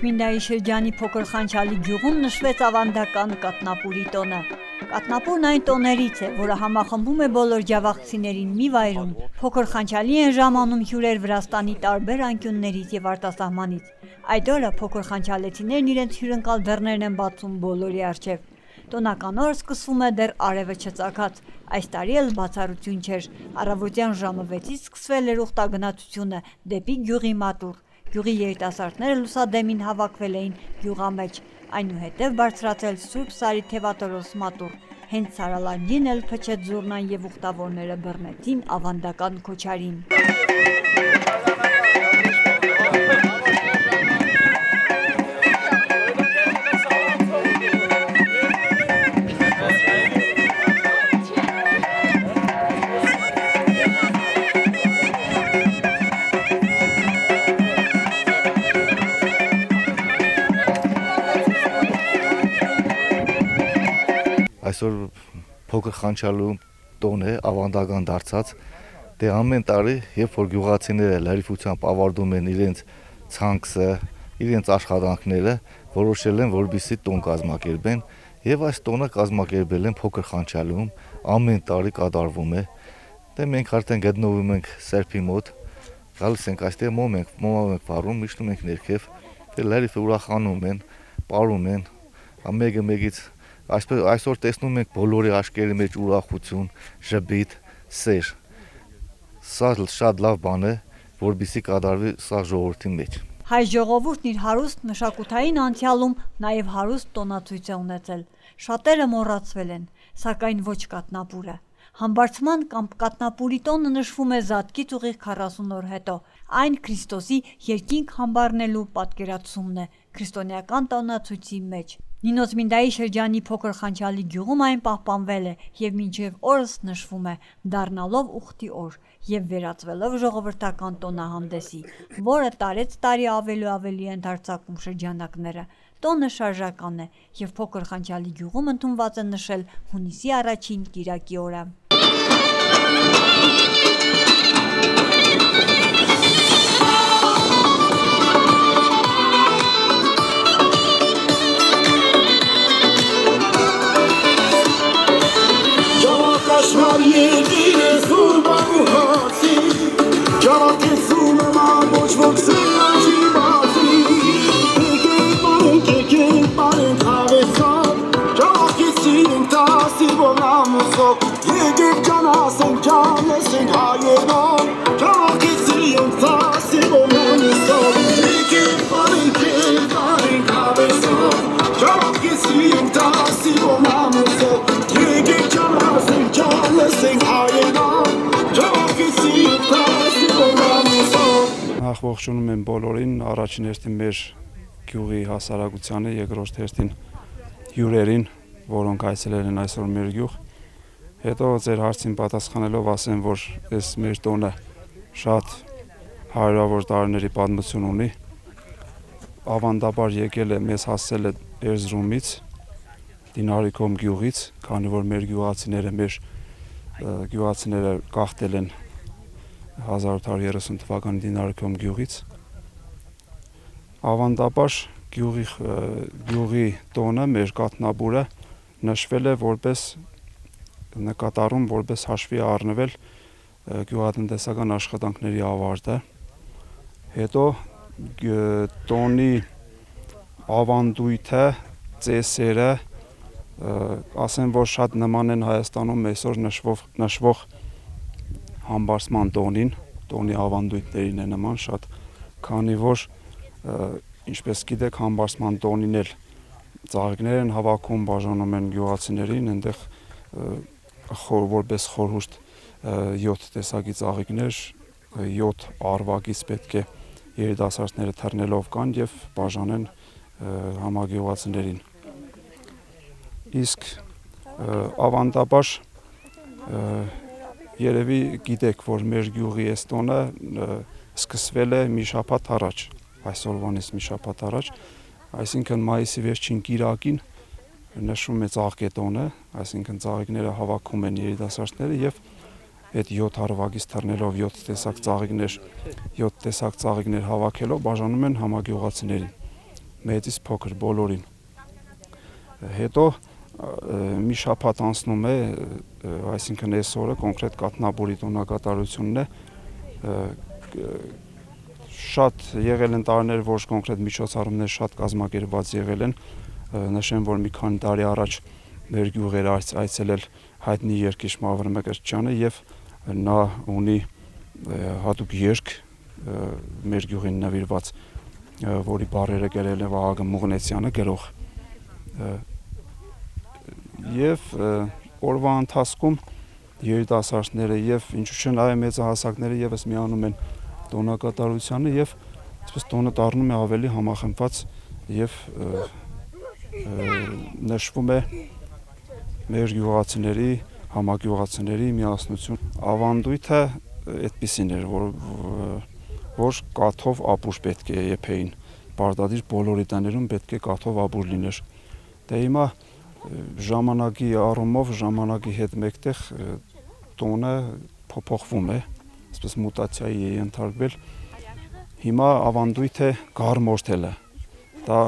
Նինոցմինդայի շրջանի Փոքր Խանչալի գյուղում նշվեց ավանդական կատնապուրի տոնը։ Կատնապուրն այն տոներից է, որը համախմբում է բոլոր ջավախցիներին մի վայրում։ Փոքր Խանչալի են ժամանում հյուրեր Վրաստանի տարբեր անկյուններից եւ արտասահմանից։ Այդ օրը փոքր խանչալեցիներն իրենց հյուրընկալ դռներն են բացում բոլորի առջև։ Տոնական օրը սկսվում է դեռ արևը չծագած։ Այս տարի էլ բացառություն չէր։ Առավոտյան ժամը 6-ից սկսվել էր ուխտագնացությունը դեպի գյուղի մատուռ։ Գյուղի երիտասարդները լուսադեմին հավաքվել էին գյուղամեջ, այնուհետև բարձրացել Սուրբ Սարի Թևատորոս մատուռ։ Հենց Սարալանջին էլ փչեց զուռնան եւ ուխտավորները բռնեցին ավանդական քոչարին։ Այսօր Փոքր Խանչալու տոն է ավանդական դարձած, դե ամեն տարի, երբ որ գյուղացիները լրիվությամբ ավարտում են իրենց ցանքսը, իրենց աշխատանքները, որոշել են, որպեսզի տոն կազմակերպեն, եւ այս տոնը կազմակերպել են Փոքր Խանչալում, ամեն տարի կատարվում է։ Դե մենք արդեն գտնվում ենք Սերփի մոտ, գալիս ենք այստեղ մոմ ենք վառում, միշտում ենք ներքև, դե լրիվը ուրախանում են, ապարում են, մեկը մեկից Այսօր տեսնում ենք բոլորի աչքերի մեջ ուրախություն, ժպիտ, սեր։ Սա շատ լավ բան է, որպեսզի կատարվի սա ժողովրդի մեջ։ Հայ ժողովուրդն իր հարուստ մշակութային անցյալում նաև հարուստ տոնացույց է ունեցել։ Շատերը մոռացվել են, սակայն ոչ կատնապուրը։ Համբարձման կամ կատնապուրի տոնը նշվում է Զատկից ուղիղ 40 օր հետո։ Այն Քրիստոսի երկինք համբառնելու պատկերացումն է քրիստոնեական տոնացույցի մեջ։ Նինոցմինդայի շրջանի Փոքր Խանչալի գյուղում այն պահպանվել է եւ մինչեւ օրս նշվում է, դառնալով ուխտի օր եւ վերածվելով ժողովրդական տոնահանդեսի, որը տարեց տարի ավելի է ընդարձակում շրջանակները։ Տոնը շարժական է եւ Փոքր Խանչալի գյուղում ընդունված է նշել հունիսի 1-ին կիրակի օրը։ Ողջունում եմ բոլորին, առաջին հերթին մեր գյուղի հասարակությանը, երկրորդ հերթին հյուրերին, որոնք այցելել են այսօր մեր գյուղ։ Հետո ձեր հարցին պատասխանելով ասեմ, որ այս մեր տոնը շատ հարյուրավոր տարիների պատմություն ունի։ Ավանդաբար եկել է, մեզ հասել է Էրզրումից, Դինարիքոմ գյուղից, քանի որ մեր գյուղացիները գաղթել են 1830 թվականի Դինարիքոմ գյուղից։ Ավանդաբար գյուղի տոնը, մեր կատնապուրը նշվել է որպես նկատառում, որպես հաշվի առնվել գյուղատնտեսական աշխատանքների ավարտը։ Հետո տոնի ավանդույթը, ծեսերը, ասեմ, որ շատ նման են Հայաստանում այսօր նշվող համբարձման տոնին, տոնի ավանդույթներին է նման շատ, քանի որ ինչպես գիտեք, համբարձման տոնին էլ ծաղիկներ են հավաքում, բաժանում են գյուղացիներին, այնտեղ որպես խորհուրդ 7 տեսակի ծաղիկներ, 7 արվակից պետք է երիտասարդները թռնելով կան եւ բաժանեն համագյուղացիներին։ Իսկ ավանդաբար երևի գիտեք, որ մեր գյուղի այս տոնը սկսվել է մի շաբաթ առաջ, այսօրվանից մի շաբաթ առաջ, այսինքն մայիսի վերջին կիրակին նշվում է ծաղկետոնը, այսինքն ծաղիկները հավաքում են երիտասարդները եւ այդ 7 հարվագից թռնելով 7 տեսակ ծաղիկներ հավաքելով բաժանում են համագյուղացիներին։ մեծից փոքր բոլորին։ Հետո մի շաբաթ անցնում է, այսինքն այսօրը կոնկրետ կաթնապուրի տոնակատարությունն է, շատ եղել են տարիներ, որ կոնկրետ միջոցառումներ շատ կազմակերպված եղել են, նշեմ, որ մի քանի տարի առաջ մեր գյուղ էր այցելել հայտնի երգիչ Մավր Մկրտչյանը եւ նա ունի հատուկ երգ մեր գյուղին նվիրված, որի բառերը գրել է Վահագն Մուղնեցյանը գրող։ Եվ օրվա ընթացքում երիտասարդները եւ ինչու՞ չէ նաեւ մեծահասակները եւս միանում են տոնակատարությանը եւ այսպես տոնը դառնում է ավելի համախմբված եւ նշվում է մեր գյուղացիների, համագյուղացիների միասնություն։ Ավանդույթը այդպիսին էր, որ կաթով ապուր պետք է եփեին, պարտադիր բոլորի տներում պետք է կաթով ապուր լիներ։ Դե հիմա ժամանակի առումով, ժամանակի հետ մեկտեղ տոնը փոփոխվում է, այսպես մուտացիայի է ենթարկվել։ Հիմա ավանդույթ է գարմորթելը։ Դա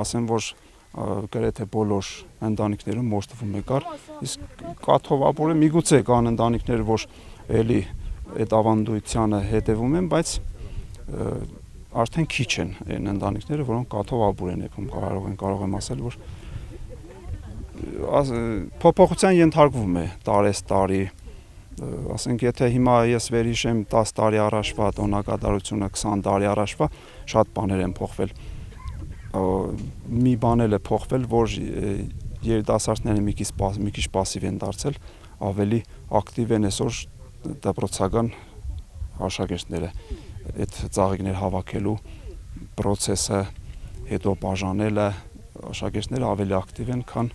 ասեմ, որ գրեթե բոլոր ընտանիքներում մորթվում է կար, իսկ կաթով ապուրը միգուցե կան ընտանիքներ, որ էլի այդ ավանդույթյանը հետևում են, բայց արդեն քիչ են այն ընտանիքները, որոնք կաթով ապուր են եփում, կարող եմ ասել, որ փոփոխության ենթարկվում է տարեստարի, ասենք եթե հիմա ես վերհիշեմ 10 տարի առաջվա տոնակատարությունը, 20 տարի առաջվա շատ բաներ են փոխվել։ Մի բան էլ է փոխվել, որ երիտասարդները մի քիչ պասիվ են դարձել, ավելի ակտիվ են այսօր դպրոցական աշակերտները, այդ ծաղիկներ հավաքելու process-ը, հետո բաժանելը, աշակերտները ավելի ակտիվ են, քան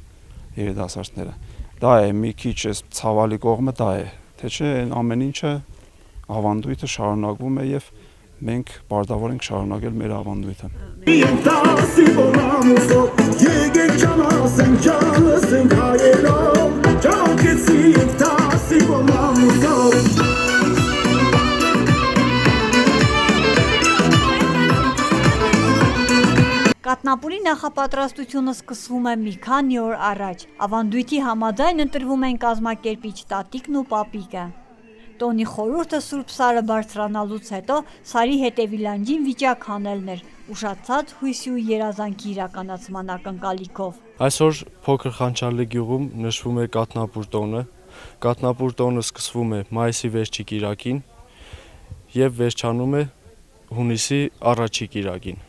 երիտասարդները։ Դա է մի քիչ ցավալի կողմը, դա է, թե չէ ամեն ինչը ավանդույթը շարունակվում է եւ մենք պարտավոր ենք շարունակել մեր ավանդույթը։ Կաթնապուրի նախապատրաստությունը սկսվում է մի քանի օր առաջ։ Ավանդույթի համաձայն ընտրվում են կազմակերպիչ տատիկն ու պապիկը։ Տոնի խորհուրդը Սուրբ Սարը բարձրանալուց հետո Սարի հետևի լանջին վիճակ հանելն էր, ուշացած հույսի ու երազանքի իրականացման ակնկալիքով։ Այսօր Փոքր Խանչալի գյուղում նշվում է կաթնապուր տոնը։ Կաթնապուր տոնը սկսվում է մայիսի վերջի կիրակին եւ վերջանում է հունիսի առաջի կիրակին։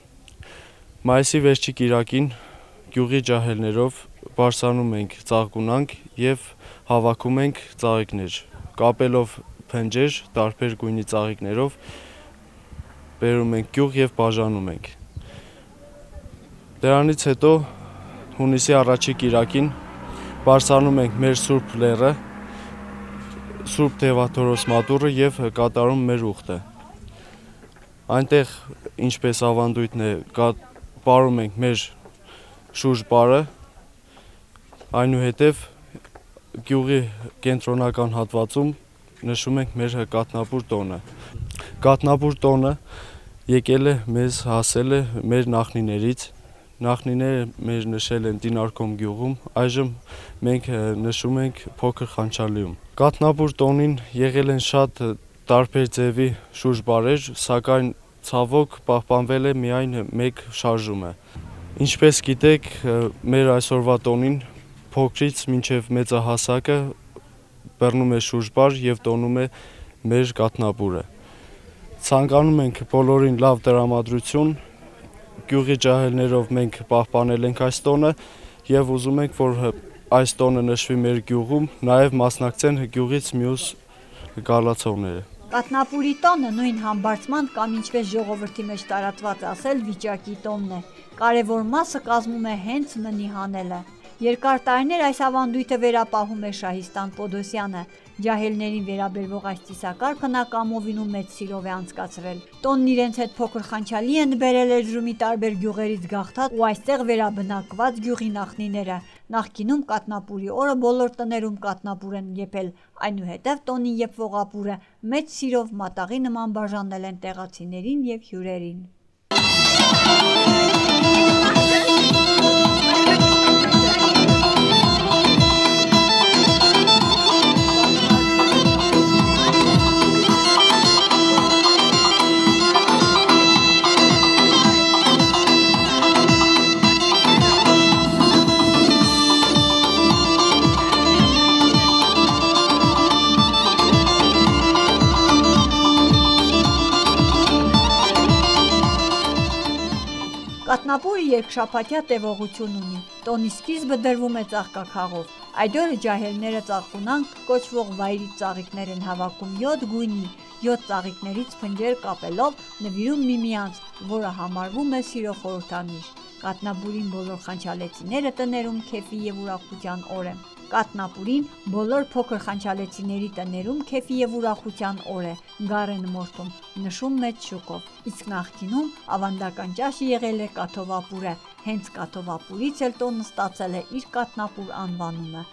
Մայիսի վերջի կիրակին գյուղի ջահելներով բարձրանում ենք ծաղկունանք եւ հավաքում ենք ծաղիկներ, կապելով փնջեր տարբեր գույնի ծաղիկներով բերում ենք գյուղ եւ բաժանում ենք։ Դրանից հետո հունիսի առաջի կիրակին բարձրանում ենք մեր Սուրբ Լեռը, Սուրբ Թևաթորոս մատուռը եւ կատարում մեր ուխտը։ Այնտեղ, ինչպես ավանդույթն է, պարում ենք մեր շուրջ բարը, այնուհետև գյուղի կենտրոնական հատվածում նշում ենք մեր կաթնապուր տոնը։ Կաթնապուր տոնը եկել է մեզ, հասել է մեր նախնիներից, նախնիները մեր նշել են Դինարկոմ գյուղում, այժմ մենք նշում ենք Փոքր Խանչալիում։ Կաթնապուր տոնին եղել են շատ տարբեր ձևի շուրջ բարեր, սակայն ցավոք պահպանվել է միայն մեկ շարժումը։ Ինչպես գիտեք, մեր այսօրվա տոնին փոքրից մինչև մեծահասակը բռնում է շուրջբար եւ տոնում է մեր կաթնապուրը։ Ցանկանում ենք բոլորին լավ տրամադրություն, գյուղի ջահելներով մենք պահպանել ենք այս տոնը եւ ուզում ենք, որ այս տոնը նշվի մեր գյուղում, նաեւ մասնակցեն գյուղից մյուս գալացողները։ Կաթնապուրի տոնը նույն համբարձման կամ ինչպես ժողովրդի մեջ տարածված ասել վիճակի տոնն է։ Կարևոր մասը կազմում է հենց մնի հանելը։ Երկար տարիներ այս ավանդույթը վերապահում է Շահիստան Պոդոսյանը։ Ջահելներին վերաբերվող այս ծիսակարգը նա կամովին ու մեծ սիրով է անցկացրել։ Տոնն իրենց հետ Փոքր Խանչալի են բերել Էրզրումի տարբեր գյուղերից գաղթած ու այստեղ վերաբնակված գյուղի նախնիները։ Նախկինում կաթնապուրի օրը բոլոր տներում կաթնապուր են եփել, այնուհետև տոնին եփվող ապուրը մեծ սիրով մատաղի նման բաժանել են տեղացիներին եւ հյուրերին։ Կատնապուրը երկշաբաթյա տևողություն ունի։ Տոնի սկիզբը դրվում է ծաղկաքաղով։ Այդ օրը ջահելները ծաղկունանք կոչվող վայրից ծաղիկներ են հավաքում 7 գույնի, 7 ծաղիկներից փնջեր կապելով նվիրում միմյանց, որը համարվում է սիրո խորհրդանիշ։ Կատնապուրին բոլոր խանչալեցիները տներում քեֆի եւ ուրախության օր է։ Կատնապուրին բոլոր փոքր խանչալեցիների տներում քեֆի եւ ուրախության օր է, գառեն մորթում, նշում մեծ շուկով։ Իսկ նախկինում ավանդական ճաշը եղել է կաթով ապուրը, հենց կաթով ապուրից էլ տոնը ստացել է իր կատնապուր անվանումը։